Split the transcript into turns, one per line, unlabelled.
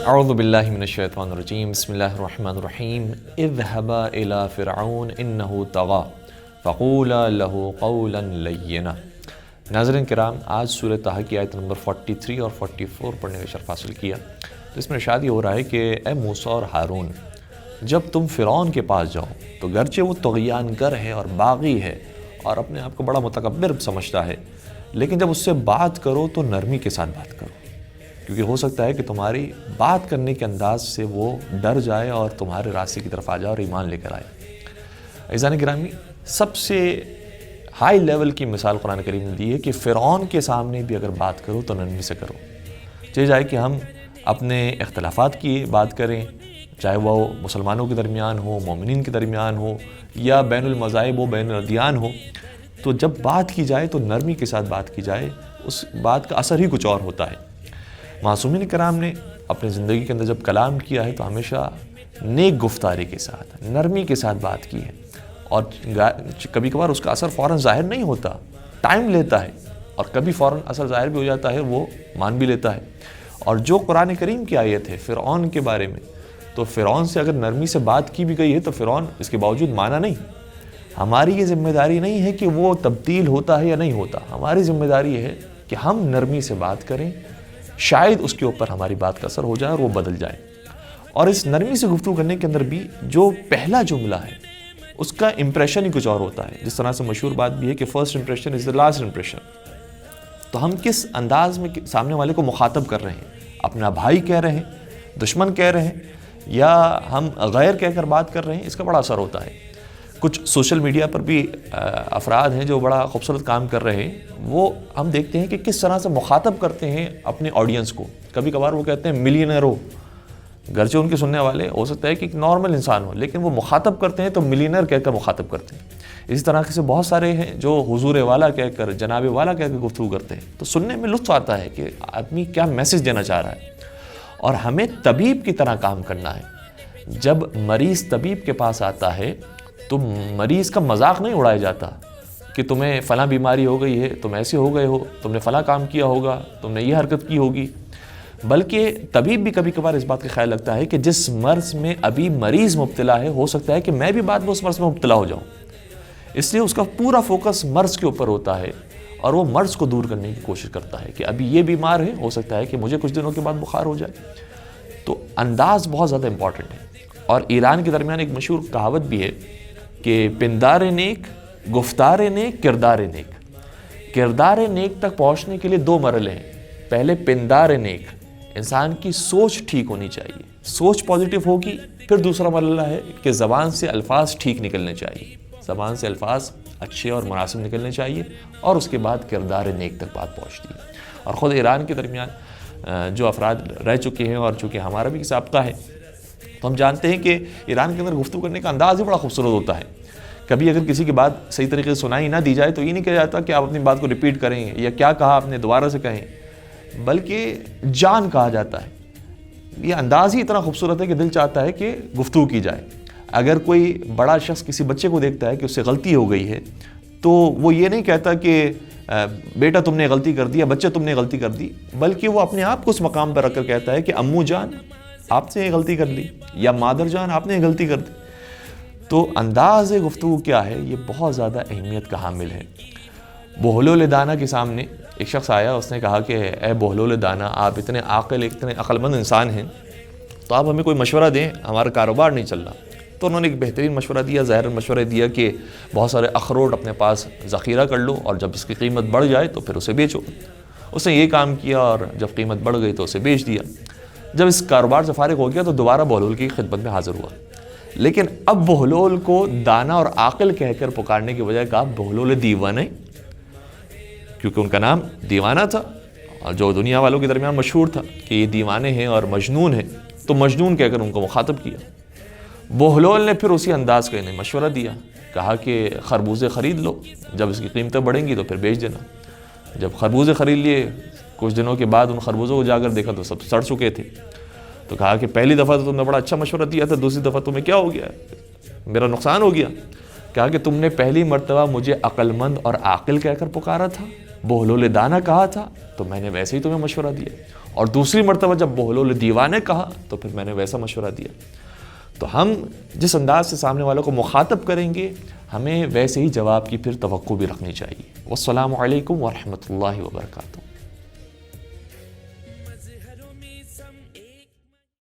اعوذ باللہ من الشیطان الرجیم بسم اللہ الرحمن الرحیم اذهبا الى فرعون انه طغى فقولا له قولا لینا۔ ناظرین کرام، آج سورہ طٰہٰ کی آیت نمبر 43 اور 44 پڑھنے کا شرف حاصل کیا، تو اس میں ارشاد یہ ہو رہا ہے کہ اے موسیٰ اور ہارون، جب تم فرعون کے پاس جاؤ تو گرچہ وہ طغیان گر ہے اور باغی ہے اور اپنے آپ کو بڑا متکبر سمجھتا ہے، لیکن جب اس سے بات کرو تو نرمی کے ساتھ بات کرو، کیونکہ ہو سکتا ہے کہ تمہاری بات کرنے کے انداز سے وہ ڈر جائے اور تمہارے راستے کی طرف آ جائے اور ایمان لے کر آئے۔ عزیزان گرامی، سب سے ہائی لیول کی مثال قرآن کریم نے دی ہے کہ فرعون کے سامنے بھی اگر بات کرو تو نرمی سے کرو، چاہے جائے کہ ہم اپنے اختلافات کی بات کریں، چاہے وہ مسلمانوں کے درمیان ہو، مومنین کے درمیان ہو، یا بین المذاہب ہو، بین الادیان ہو، تو جب بات کی جائے تو نرمی کے ساتھ بات کی جائے، اس بات کا اثر ہی کچھ اور ہوتا ہے۔ معصومین کرام نے اپنی زندگی کے اندر جب کلام کیا ہے تو ہمیشہ نیک گفتاری کے ساتھ، نرمی کے ساتھ بات کی ہے، اور کبھی کبھار اس کا اثر فوراً ظاہر نہیں ہوتا، ٹائم لیتا ہے، اور کبھی فوراً اثر ظاہر بھی ہو جاتا ہے، وہ مان بھی لیتا ہے۔ اور جو قرآن کریم کی آیت ہے فرعون کے بارے میں، تو فرعون سے اگر نرمی سے بات کی بھی گئی ہے تو فرعون اس کے باوجود مانا نہیں۔ ہماری یہ ذمہ داری نہیں ہے کہ وہ تبدیل ہوتا ہے یا نہیں ہوتا، ہماری ذمہ داری یہ ہے کہ ہم نرمی سے بات کریں، شاید اس کے اوپر ہماری بات کا اثر ہو جائے اور وہ بدل جائے۔ اور اس نرمی سے گفتگو کرنے کے اندر بھی جو پہلا جملہ ہے اس کا امپریشن ہی کچھ اور ہوتا ہے، جس طرح سے مشہور بات بھی ہے کہ first impression is the last impression. تو ہم کس انداز میں سامنے والے کو مخاطب کر رہے ہیں، اپنا بھائی کہہ رہے ہیں، دشمن کہہ رہے ہیں، یا ہم غیر کہہ کر بات کر رہے ہیں، اس کا بڑا اثر ہوتا ہے۔ کچھ سوشل میڈیا پر بھی افراد ہیں جو بڑا خوبصورت کام کر رہے ہیں، وہ ہم دیکھتے ہیں کہ کس طرح سے مخاطب کرتے ہیں اپنے آڈینس کو۔ کبھی کبھار وہ کہتے ہیں ملینئر ہو، گرچہ ان کے سننے والے ہو سکتا ہے کہ ایک نارمل انسان ہو، لیکن وہ مخاطب کرتے ہیں تو ملینئر کہہ کر مخاطب کرتے ہیں۔ اسی طرح سے بہت سارے ہیں جو حضور والا کہہ کر، جناب والا کہہ کر گفتگو کرتے ہیں، تو سننے میں لطف آتا ہے کہ آدمی کیا میسج دینا چاہ رہا ہے۔ اور ہمیں طبیب کی طرح کام کرنا ہے۔ جب مریض طبیب کے پاس آتا ہے تو مریض کا مذاق نہیں اڑایا جاتا کہ تمہیں فلاں بیماری ہو گئی ہے، تم ایسے ہو گئے ہو، تم نے فلاں کام کیا ہوگا، تم نے یہ حرکت کی ہوگی، بلکہ طبیب بھی کبھی کبھار اس بات کا خیال رکھتا ہے کہ جس مرض میں ابھی مریض مبتلا ہے، ہو سکتا ہے کہ میں بھی بعد میں اس مرض میں مبتلا ہو جاؤں، اس لیے اس کا پورا فوکس مرض کے اوپر ہوتا ہے اور وہ مرض کو دور کرنے کی کوشش کرتا ہے کہ ابھی یہ بیمار ہے، ہو سکتا ہے کہ مجھے کچھ دنوں کے بعد بخار ہو جائے۔ تو انداز بہت زیادہ امپورٹنٹ ہے۔ اور ایران کے درمیان ایک مشہور کہاوت بھی ہے کہ پندار نیک، گفتار نیک، کردار نیک۔ کردار نیک تک پہنچنے کے لیے دو مرحلے ہیں۔ پہلے پندار نیک، انسان کی سوچ ٹھیک ہونی چاہیے، سوچ پازیٹیو ہوگی۔ پھر دوسرا مرحلہ ہے کہ زبان سے الفاظ ٹھیک نکلنے چاہیے، زبان سے الفاظ اچھے اور مناسب نکلنے چاہیے، اور اس کے بعد کردار نیک تک بات پہنچتی ہے۔ اور خود ایران کے درمیان جو افراد رہ چکے ہیں، اور چونکہ ہمارا بھی سابقہ ہے، تو ہم جانتے ہیں کہ ایران کے اندر گفتگو کرنے کا انداز ہی بڑا خوبصورت ہوتا ہے۔ کبھی اگر کسی کی بات صحیح طریقے سے سنائی نہ دی جائے تو یہ نہیں کہا جاتا کہ آپ اپنی بات کو ریپیٹ کریں یا کیا کہا آپ نے دوبارہ سے کہیں، بلکہ جان کہا جاتا ہے۔ یہ انداز ہی اتنا خوبصورت ہے کہ دل چاہتا ہے کہ گفتگو کی جائے۔ اگر کوئی بڑا شخص کسی بچے کو دیکھتا ہے کہ اس سے غلطی ہو گئی ہے، تو وہ یہ نہیں کہتا کہ بیٹا تم نے غلطی کر دی یا بچہ تم نے غلطی کر دی، بلکہ وہ اپنے آپ کو اس مقام پر رکھ کر کہتا ہے کہ امو جان آپ نے یہ غلطی کر لی، یا مادر جان آپ نے یہ غلطی کر دی۔ تو انداز گفتگو کیا ہے، یہ بہت زیادہ اہمیت کا حامل ہے۔ بہلول دانا کے سامنے ایک شخص آیا، اس نے کہا کہ اے بہلول دانا، آپ اتنے عاقل، اتنے عقلمند انسان ہیں، تو آپ ہمیں کوئی مشورہ دیں، ہمارا کاروبار نہیں چل رہا۔ تو انہوں نے ایک بہترین مشورہ دیا، ظاہر مشورہ دیا کہ بہت سارے اخروٹ اپنے پاس ذخیرہ کر لو، اور جب اس کی قیمت بڑھ جائے تو پھر اسے بیچو۔ اس نے یہ کام کیا، اور جب قیمت بڑھ گئی تو اسے بیچ دیا۔ جب اس کاروبار سے فارغ ہو گیا تو دوبارہ بہلول کی خدمت میں حاضر ہوا، لیکن اب بہلول کو دانا اور عاقل کہہ کر پکارنے کے بجائے کہا بہلول دیوانے، کیونکہ ان کا نام دیوانہ تھا، اور جو دنیا والوں کے درمیان مشہور تھا کہ یہ دیوانے ہیں اور مجنون ہیں، تو مجنون کہہ کر ان کو مخاطب کیا۔ بہلول نے پھر اسی انداز کا انہیں مشورہ دیا، کہا کہ خربوزے خرید لو، جب اس کی قیمتیں بڑھیں گی تو پھر بیچ دینا۔ جب خربوزے خرید لیے، کچھ دنوں کے بعد ان خربوزوں کو جا کر دیکھا تو سب سڑ چکے تھے۔ تو کہا کہ پہلی دفعہ تو تم نے بڑا اچھا مشورہ دیا تھا، دوسری دفعہ تمہیں کیا ہو گیا، میرا نقصان ہو گیا۔ کہا کہ تم نے پہلی مرتبہ مجھے عقل مند اور عاقل کہہ کر پکارا تھا، بہلول دانہ کہا تھا تو میں نے ویسے ہی تمہیں مشورہ دیا، اور دوسری مرتبہ جب بہلول دیوانے کہا تو پھر میں نے ویسا مشورہ دیا۔ تو ہم جس انداز سے سامنے والوں کو مخاطب کریں گے ہمیں ویسے ہی جواب کی پھر توقع بھی رکھنی چاہیے۔ والسلام علیکم ورحمۃ اللہ وبرکاتہ۔